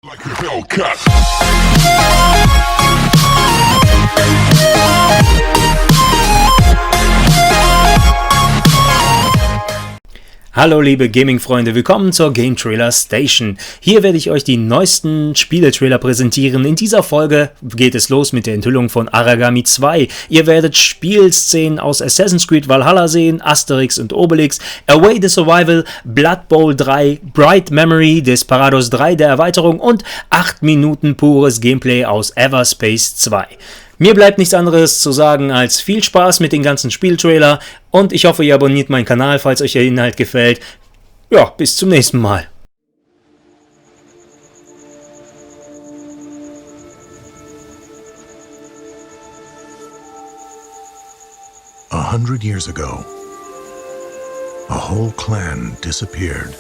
Like a Hellcat. Hallo liebe Gaming-Freunde, willkommen zur Gametrailer Station. Hier werde ich euch die neuesten Spieletrailer präsentieren. In dieser Folge geht es los mit der Enthüllung von Aragami 2. Ihr werdet Spielszenen aus Assassin's Creed Valhalla sehen, Asterix und Obelix, Away the Survival, Blood Bowl 3, Bright Memory, Desperados 3 der Erweiterung und 8 Minuten pures Gameplay aus Everspace 2. Mir bleibt nichts anderes zu sagen als viel Spaß mit den ganzen Spieltrailer und ich hoffe, ihr abonniert meinen Kanal, falls euch der Inhalt gefällt. Ja, bis zum nächsten Mal. A 100 years ago, a whole clan disappeared,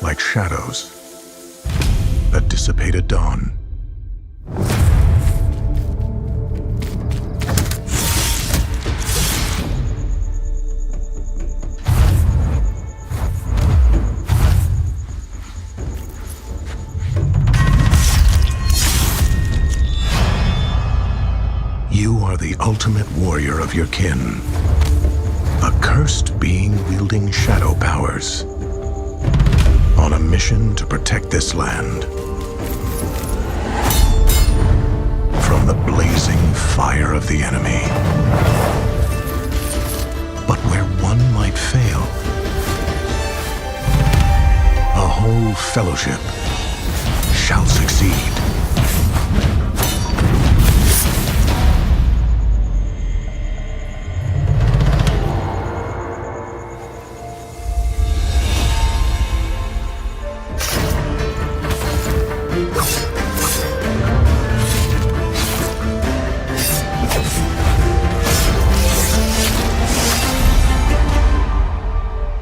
like shadows that dissipate at dawn. You are the ultimate warrior of your kin, a cursed being wielding shadow powers, on a mission to protect this land from the blazing fire of the enemy. But where one might fail, a whole fellowship shall succeed.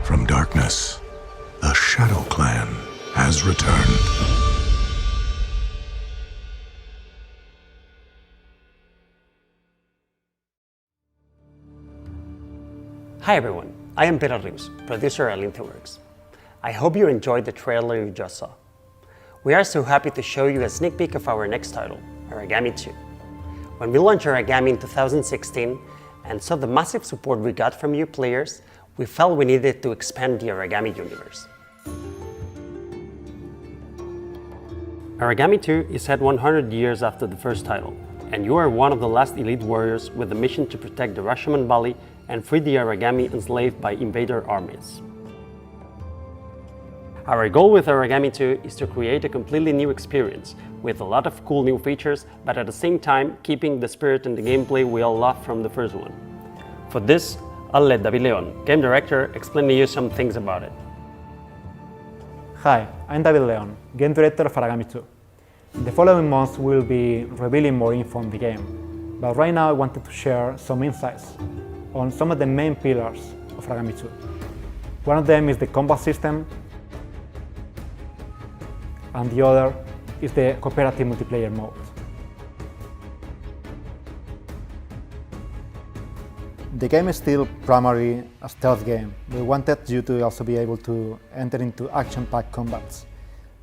From darkness, the Shadow Clan has returned. Hi everyone, I am Eglorious, producer at Lintheworks. I hope you enjoyed the trailer you just saw. We are so happy to show you a sneak peek of our next title, Aragami 2. When we launched Aragami in 2016 and saw the massive support we got from you players, we felt we needed to expand the Aragami universe. Aragami 2 is set 100 years after the first title, and you are one of the last elite warriors with the mission to protect the Rashomon Valley and free the Aragami enslaved by invader armies. Our goal with Aragami 2 is to create a completely new experience with a lot of cool new features, but at the same time keeping the spirit and the gameplay we all loved from the first one. For this, I'll let David Leon, game director, explain to you some things about it. Hi, I'm David Leon, game director of Aragami 2. In the following months we will be revealing more info on the game, but right now I wanted to share some insights on some of the main pillars of Aragami 2. One of them is the combat system, and the other is the cooperative multiplayer mode. The game is still primarily a stealth game. We wanted you to also be able to enter into action-packed combats,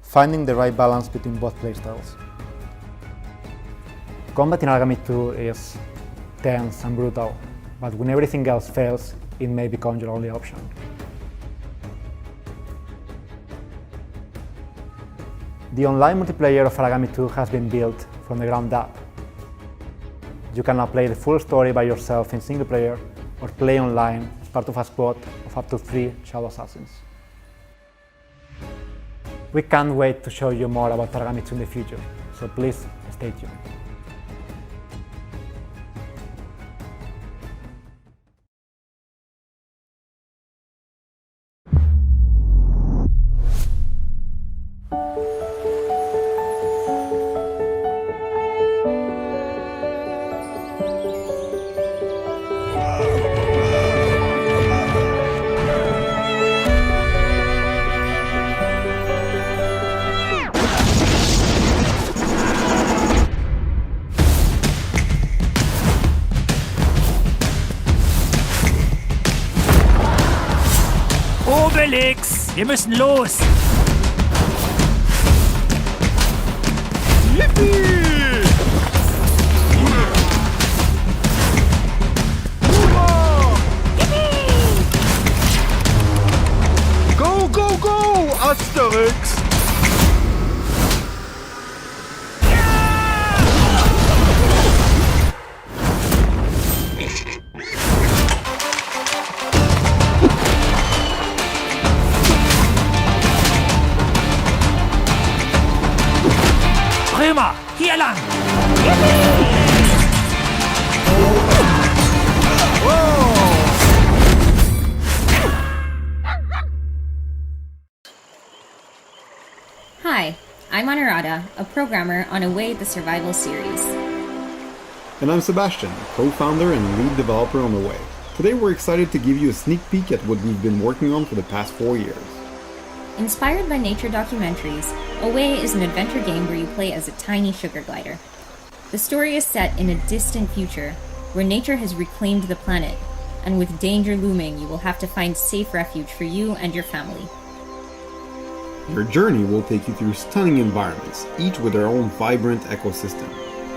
finding the right balance between both playstyles. Combat in Aragami 2 is tense and brutal, but when everything else fails, it may become your only option. The online multiplayer of Aragami 2 has been built from the ground up. You can now play the full story by yourself in single player or play online as part of a squad of up to 3 Shadow Assassins. We can't wait to show you more about Aragami 2 in the future, so please stay tuned. Obelix, wir müssen los! immer hier lang! Hi, I'm Honorata, a programmer on Away the Survival series. And I'm Sebastian, co-founder and lead developer on Away. Today we're excited to give you a sneak peek at what we've been working on for the past 4 years. Inspired by nature documentaries, Away is an adventure game where you play as a tiny sugar glider. The story is set in a distant future, where nature has reclaimed the planet, and with danger looming, you will have to find safe refuge for you and your family. Your journey will take you through stunning environments, each with their own vibrant ecosystem.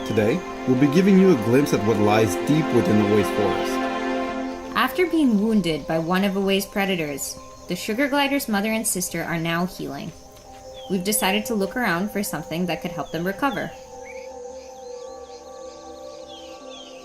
Today, we'll be giving you a glimpse at what lies deep within Away's forest. After being wounded by one of Away's predators, the sugar glider's mother and sister are now healing. We've decided to look around for something that could help them recover.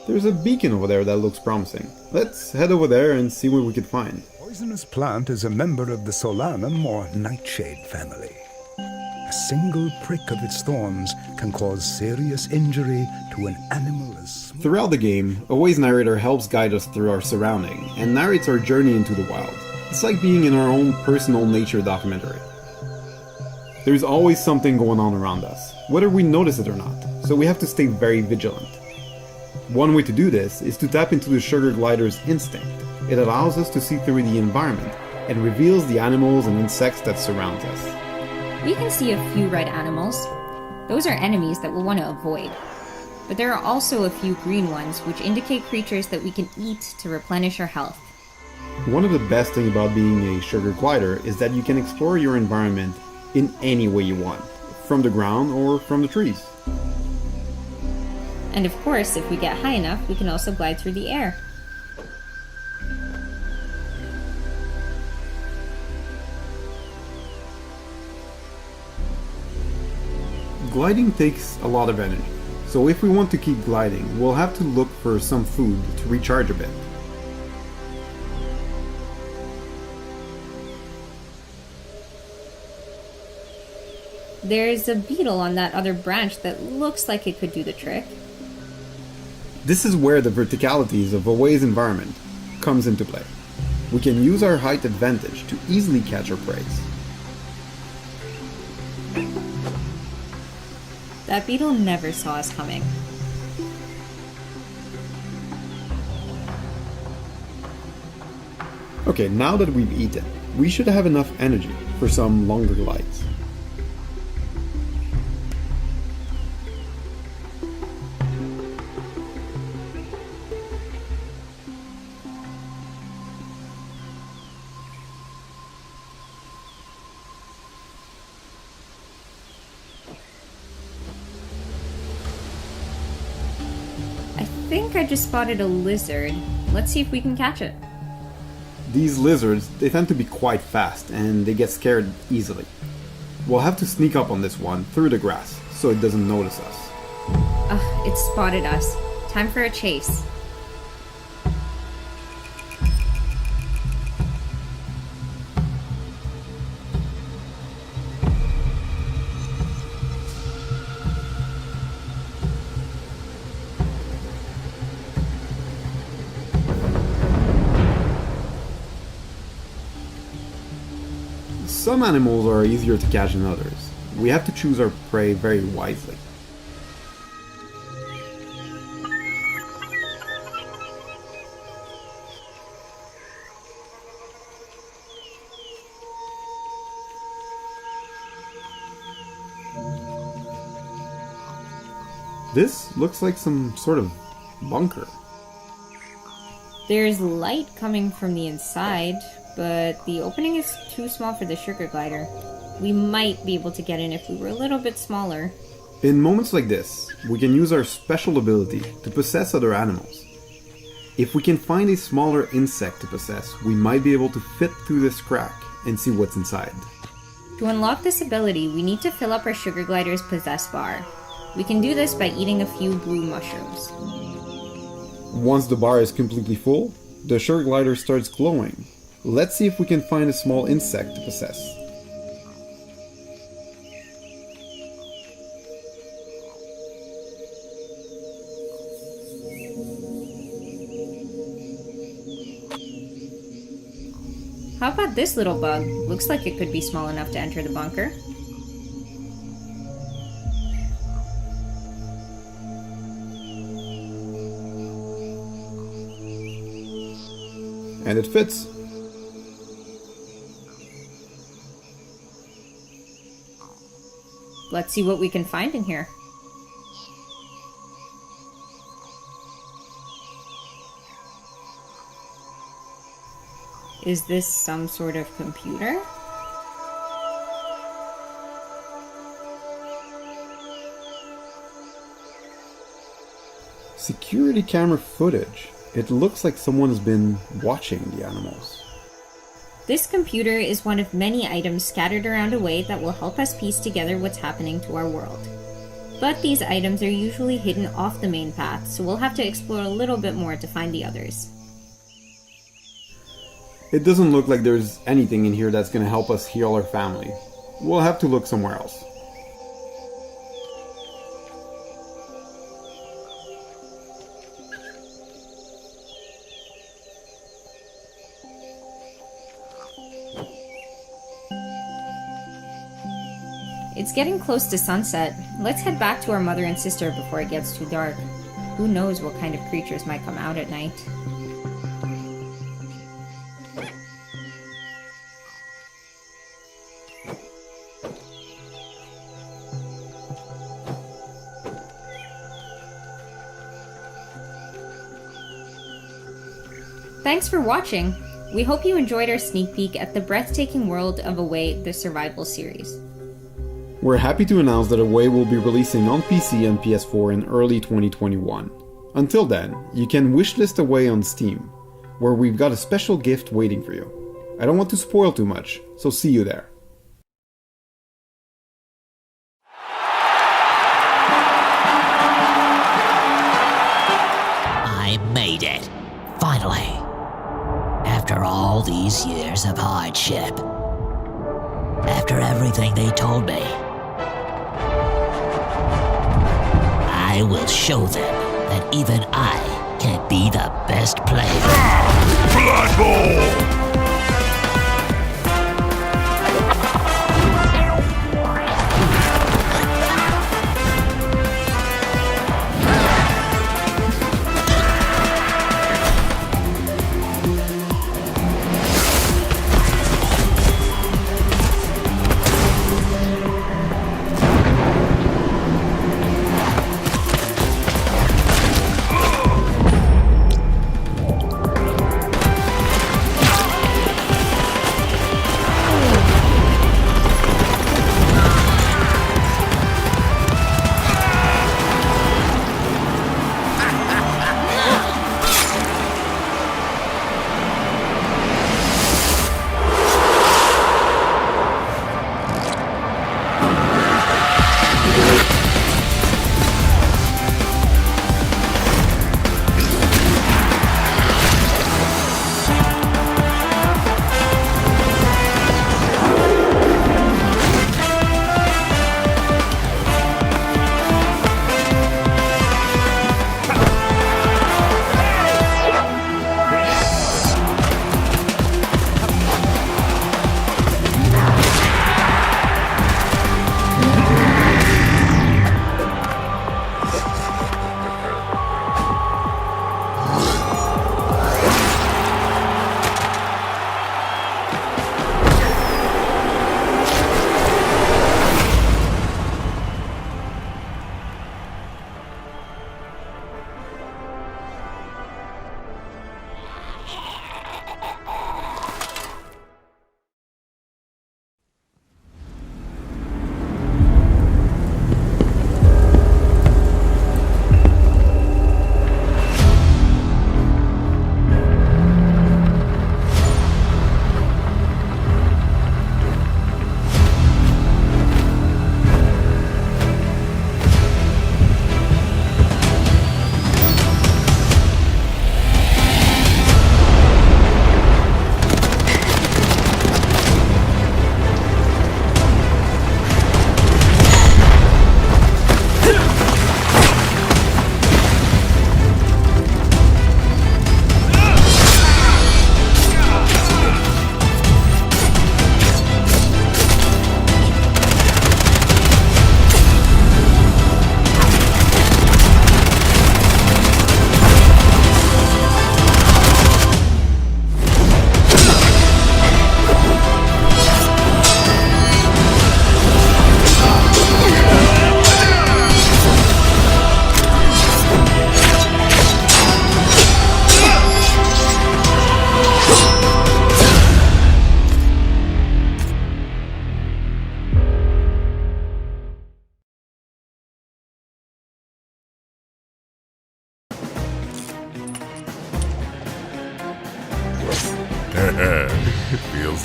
There's a beacon over there that looks promising. Let's head over there and see what we can find. Poisonous plant is a member of the Solanum or nightshade family. A single prick of its thorns can cause serious injury to an animal as small. Throughout the game, Away's narrator helps guide us through our surrounding and narrates our journey into the wild. It's like being in our own personal nature documentary. There's always something going on around us, whether we notice it or not, so we have to stay very vigilant. One way to do this is to tap into the sugar glider's instinct. It allows us to see through the environment and reveals the animals and insects that surround us. We can see a few red animals. Those are enemies that we'll want to avoid. But there are also a few green ones, which indicate creatures that we can eat to replenish our health. One of the best things about being a sugar glider is that you can explore your environment in any way you want, from the ground or from the trees. And of course, if we get high enough, we can also glide through the air. Gliding takes a lot of energy, so if we want to keep gliding, we'll have to look for some food to recharge a bit. There's a beetle on that other branch that looks like it could do the trick. This is where the verticalities of Away's environment comes into play. We can use our height advantage to easily catch our prey. That beetle never saw us coming. Okay, now that we've eaten, we should have enough energy for some longer glides. I think I just spotted a lizard. Let's see if we can catch it. These lizards, they tend to be quite fast and they get scared easily. We'll have to sneak up on this one through the grass so it doesn't notice us. Ugh, it spotted us. Time for a chase. Some animals are easier to catch than others. We have to choose our prey very wisely. This looks like some sort of bunker. There's light coming from the inside, but the opening is too small for the sugar glider. We might be able to get in if we were a little bit smaller. In moments like this, we can use our special ability to possess other animals. If we can find a smaller insect to possess, we might be able to fit through this crack and see what's inside. To unlock this ability, we need to fill up our sugar glider's possess bar. We can do this by eating a few blue mushrooms. Once the bar is completely full, the sugar glider starts glowing. Let's see if we can find a small insect to possess. How about this little bug? Looks like it could be small enough to enter the bunker. And it fits. Let's see what we can find in here. Is this some sort of computer? Security camera footage. It looks like someone has been watching the animals. This computer is one of many items scattered around a way that will help us piece together what's happening to our world. But these items are usually hidden off the main path, so we'll have to explore a little bit more to find the others. It doesn't look like there's anything in here that's gonna help us heal our family. We'll have to look somewhere else. It's getting close to sunset. Let's head back to our mother and sister before it gets too dark. Who knows what kind of creatures might come out at night. Thanks for watching! We hope you enjoyed our sneak peek at the breathtaking world of Away, the Survival series. We're happy to announce that Away will be releasing on PC and PS4 in early 2021. Until then, you can wishlist Away on Steam, where we've got a special gift waiting for you. I don't want to spoil too much, so see you there. I made it. Finally. After all these years of hardship. After everything they told me. I will show them that even I can be the best player. Blood Bowl!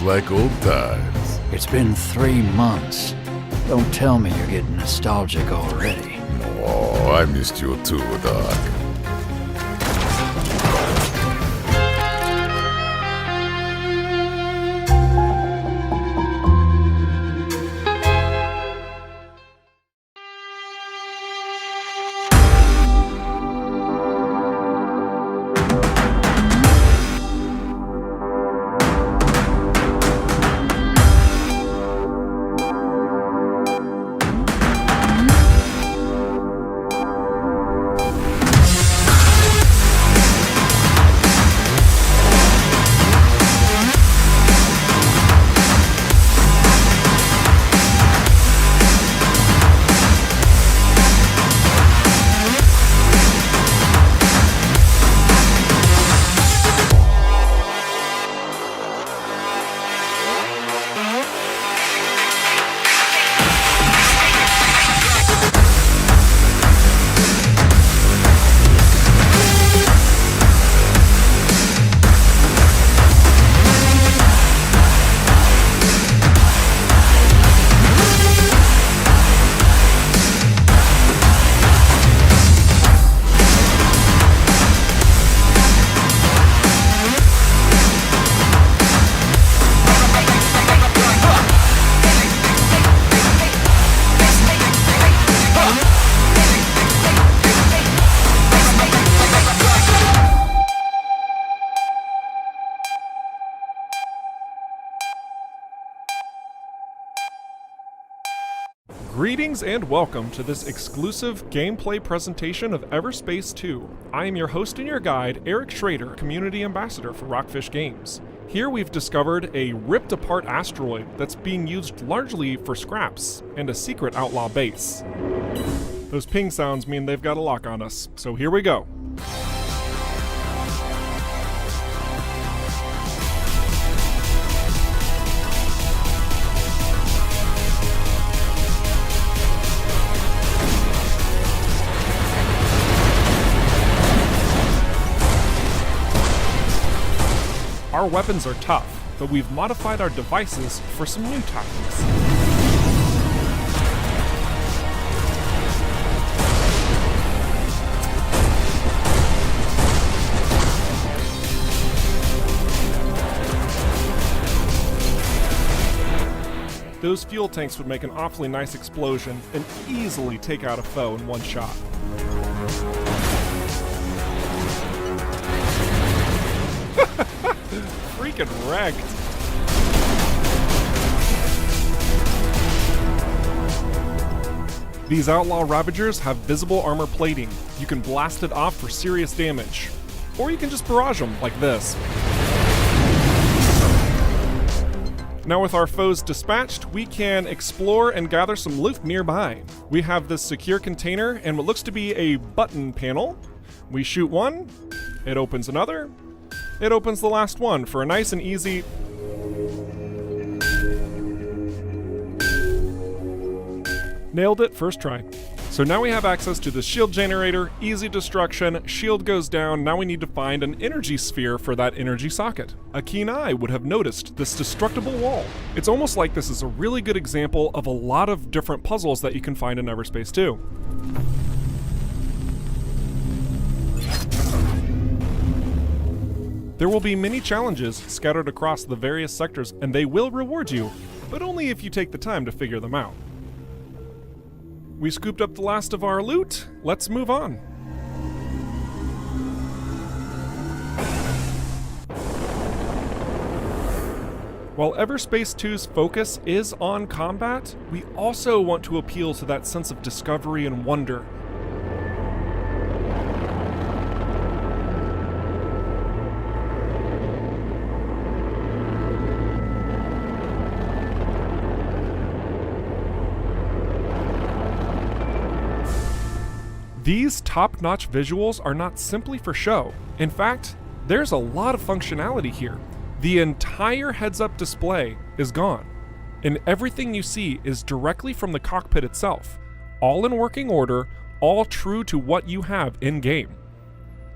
Feels like old times. It's been 3 months. Don't tell me you're getting nostalgic already. Oh, I missed you too, Doc. Greetings and welcome to this exclusive gameplay presentation of Everspace 2. I am your host and your guide, Eric Schrader, Community Ambassador for Rockfish Games. Here we've discovered a ripped-apart asteroid that's being used largely for scraps and a secret outlaw base. Those ping sounds mean they've got a lock on us, so here we go. Our weapons are tough, but we've modified our devices for some new tactics. Those fuel tanks would make an awfully nice explosion and easily take out a foe in one shot. Freaking wrecked. These outlaw Ravagers have visible armor plating. You can blast it off for serious damage. Or you can just barrage them like this. Now with our foes dispatched, we can explore and gather some loot nearby. We have this secure container and what looks to be a button panel. We shoot one, it opens another, it opens the last one for a nice and easy... Nailed it, first try. So now we have access to the shield generator, easy destruction, shield goes down, now we need to find an energy sphere for that energy socket. A keen eye would have noticed this destructible wall. It's almost like this is a really good example of a lot of different puzzles that you can find in Everspace 2. There will be many challenges scattered across the various sectors, and they will reward you, but only if you take the time to figure them out. We scooped up the last of our loot, let's move on. While Everspace 2's focus is on combat, we also want to appeal to that sense of discovery and wonder. These top-notch visuals are not simply for show. In fact, there's a lot of functionality here. The entire heads-up display is gone, and everything you see is directly from the cockpit itself, all in working order, all true to what you have in-game.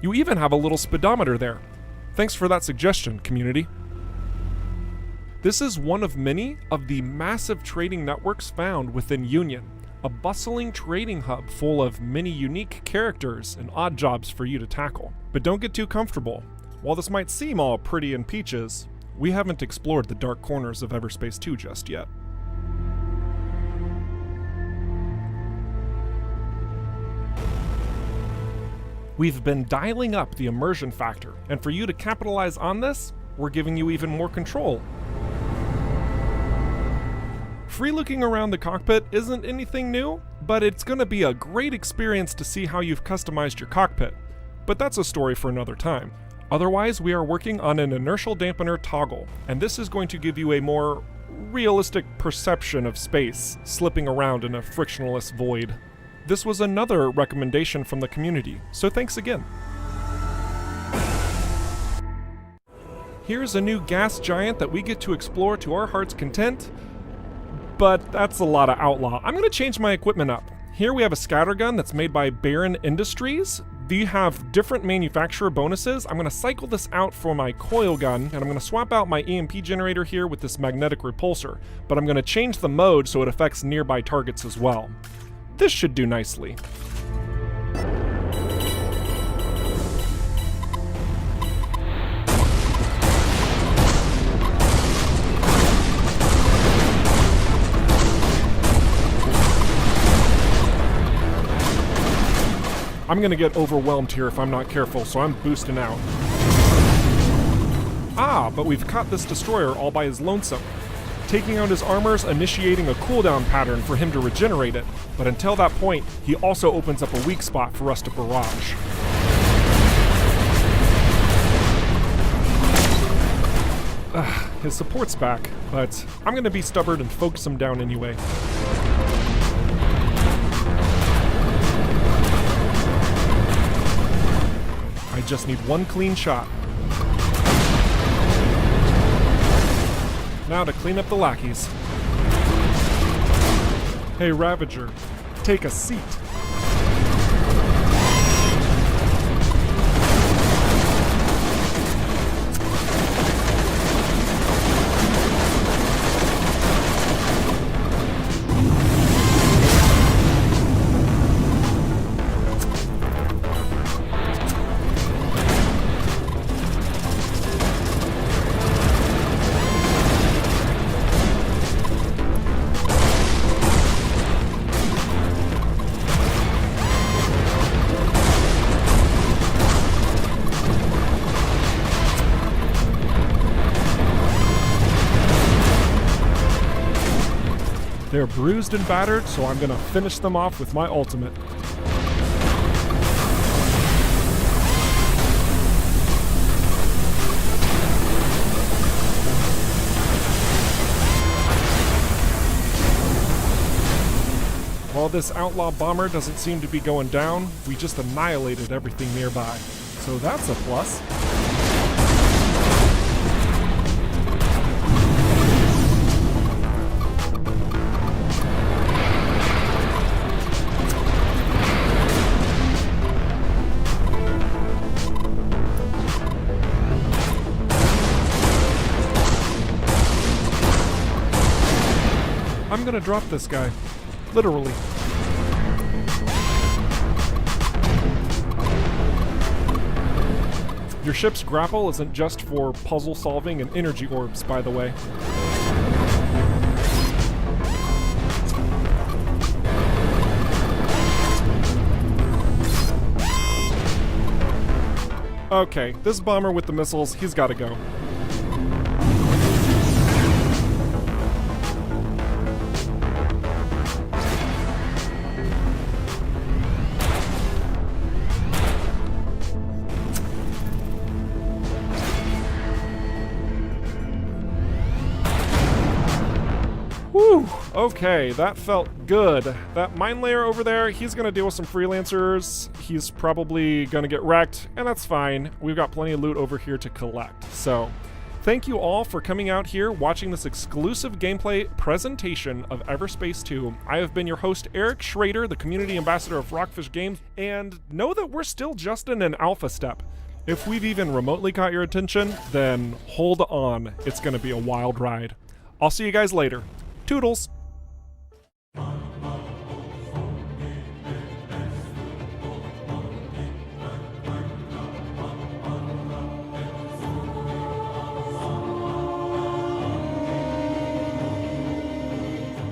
You even have a little speedometer there. Thanks for that suggestion, community. This is one of many of the massive trading networks found within Union, a bustling trading hub full of many unique characters and odd jobs for you to tackle. But don't get too comfortable. While this might seem all pretty and peaches, we haven't explored the dark corners of Everspace 2 just yet. We've been dialing up the immersion factor, and for you to capitalize on this, we're giving you even more control. Free looking around the cockpit isn't anything new, but it's going to be a great experience to see how you've customized your cockpit. But that's a story for another time. Otherwise, we are working on an inertial dampener toggle, and this is going to give you a more realistic perception of space, slipping around in a frictionless void. This was another recommendation from the community, so thanks again. Here's a new gas giant that we get to explore to our heart's content, but that's a lot of outlaw. I'm going to change my equipment up. Here we have a scattergun that's made by Baron Industries. They have different manufacturer bonuses. I'm going to cycle this out for my coil gun, and I'm going to swap out my EMP generator here with this magnetic repulsor, but I'm going to change the mode so it affects nearby targets as well. This should do nicely. I'm gonna get overwhelmed here if I'm not careful, so I'm boosting out. Ah, but we've caught this destroyer all by his lonesome. Taking out his armor's initiating a cooldown pattern for him to regenerate it, but until that point, he also opens up a weak spot for us to barrage. His support's back, but I'm gonna be stubborn and focus him down anyway. I just need one clean shot. Now to clean up the lackeys. Hey Ravager, take a seat. They're bruised and battered, so I'm gonna finish them off with my ultimate. While this outlaw bomber doesn't seem to be going down, we just annihilated everything nearby. So that's a plus. I'm gonna drop this guy. Literally. Your ship's grapple isn't just for puzzle solving and energy orbs, by the way. Okay, this bomber with the missiles, he's gotta go. Whew, okay, that felt good. That mine layer over there, he's gonna deal with some freelancers. He's probably gonna get wrecked, and that's fine. We've got plenty of loot over here to collect. So, thank you all for coming out here, watching this exclusive gameplay presentation of Everspace 2. I have been your host, Eric Schrader, the community ambassador of Rockfish Games, and know that we're still just in an alpha step. If we've even remotely caught your attention, then hold on, it's going to be a wild ride. I'll see you guys later. Toodles!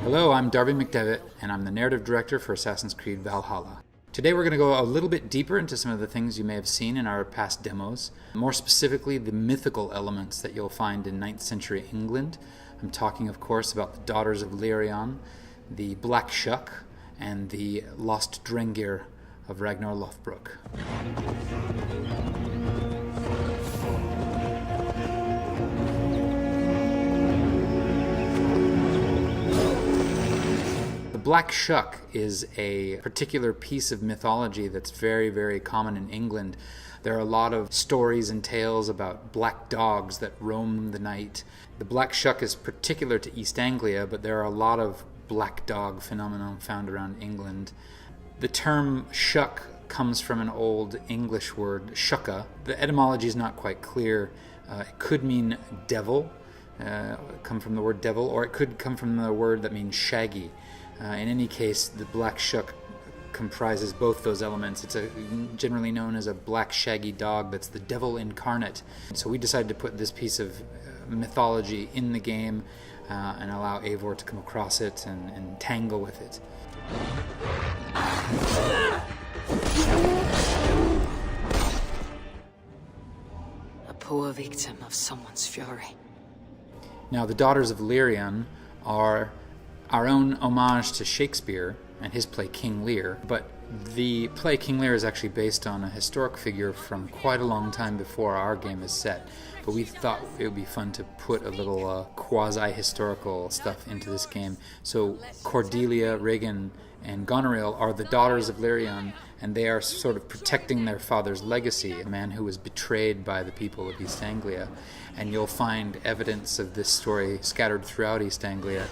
Hello, I'm Darby McDevitt, and I'm the narrative director for Assassin's Creed Valhalla. Today we're going to go a little bit deeper into some of the things you may have seen in our past demos, more specifically the mythical elements that you'll find in 9th century England. I'm talking, of course, about the Daughters of Lirion, the Black Shuck, and the Lost Drengir of Ragnar Lothbrok. Black Shuck is a particular piece of mythology that's very, very common in England. There are a lot of stories and tales about black dogs that roam the night. The Black Shuck is particular to East Anglia, but there are a lot of black dog phenomena found around England. The term shuck comes from an old English word, shucka. The etymology is not quite clear. It could mean devil, come from the word devil, or it could come from the word that means shaggy. In any case, the Black Shuck comprises both those elements. It's generally known as a black shaggy dog that's the devil incarnate. So we decided to put this piece of mythology in the game and allow Eivor to come across it and tangle with it. A poor victim of someone's fury. Now, the Daughters of Lirion are our own homage to Shakespeare and his play King Lear, but the play King Lear is actually based on a historic figure from quite a long time before our game is set. But we thought it would be fun to put a little quasi-historical stuff into this game. So Cordelia, Regan, and Goneril are the Daughters of Lirion, and they are sort of protecting their father's legacy, a man who was betrayed by the people of East Anglia. And you'll find evidence of this story scattered throughout East Anglia,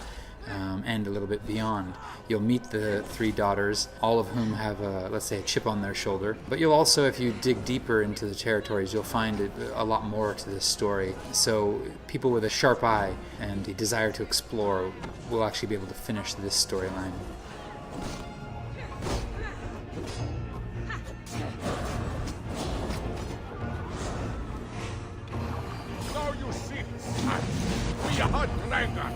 and a little bit beyond. You'll meet the three daughters, all of whom have, let's say, a chip on their shoulder. But you'll also, if you dig deeper into the territories, you'll find a lot more to this story. So people with a sharp eye and a desire to explore will actually be able to finish this storyline. Now you see, we are dragon.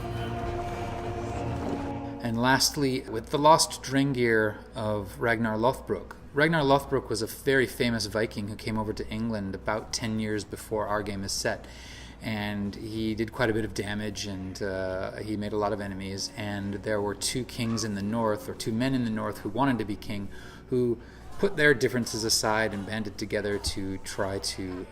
And lastly, with the Lost Drengir of Ragnar Lothbrok. Ragnar Lothbrok was a very famous Viking who came over to England about 10 years before our game is set. And he did quite a bit of damage, and he made a lot of enemies. And there were two kings in the north, or two men in the north who wanted to be king, who put their differences aside and banded together to try to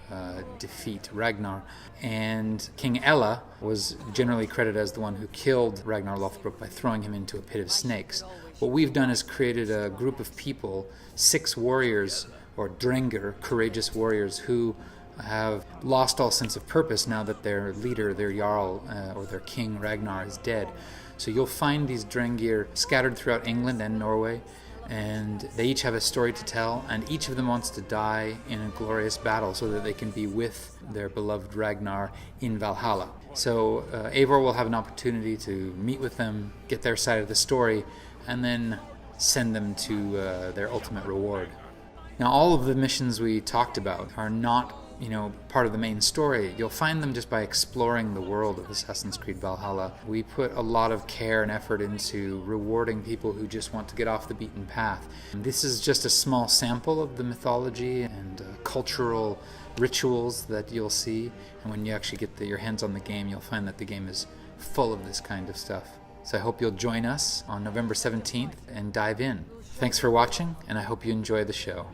defeat Ragnar. And King Ella was generally credited as the one who killed Ragnar Lothbrok by throwing him into a pit of snakes. What we've done is created a group of people, 6 warriors, or Drengir, courageous warriors, who have lost all sense of purpose now that their leader, their Jarl, or their king Ragnar is dead. So you'll find these Drengir scattered throughout England and Norway, and they each have a story to tell, and each of them wants to die in a glorious battle so that they can be with their beloved Ragnar in Valhalla. So Eivor will have an opportunity to meet with them, get their side of the story, and then send them to their ultimate reward. Now, all of the missions we talked about are not part of the main story. You'll find them just by exploring the world of Assassin's Creed Valhalla. We put a lot of care and effort into rewarding people who just want to get off the beaten path. And this is just a small sample of the mythology and cultural rituals that you'll see. And when you actually get your hands on the game, you'll find that the game is full of this kind of stuff. So I hope you'll join us on November 17th and dive in. Thanks for watching, and I hope you enjoy the show.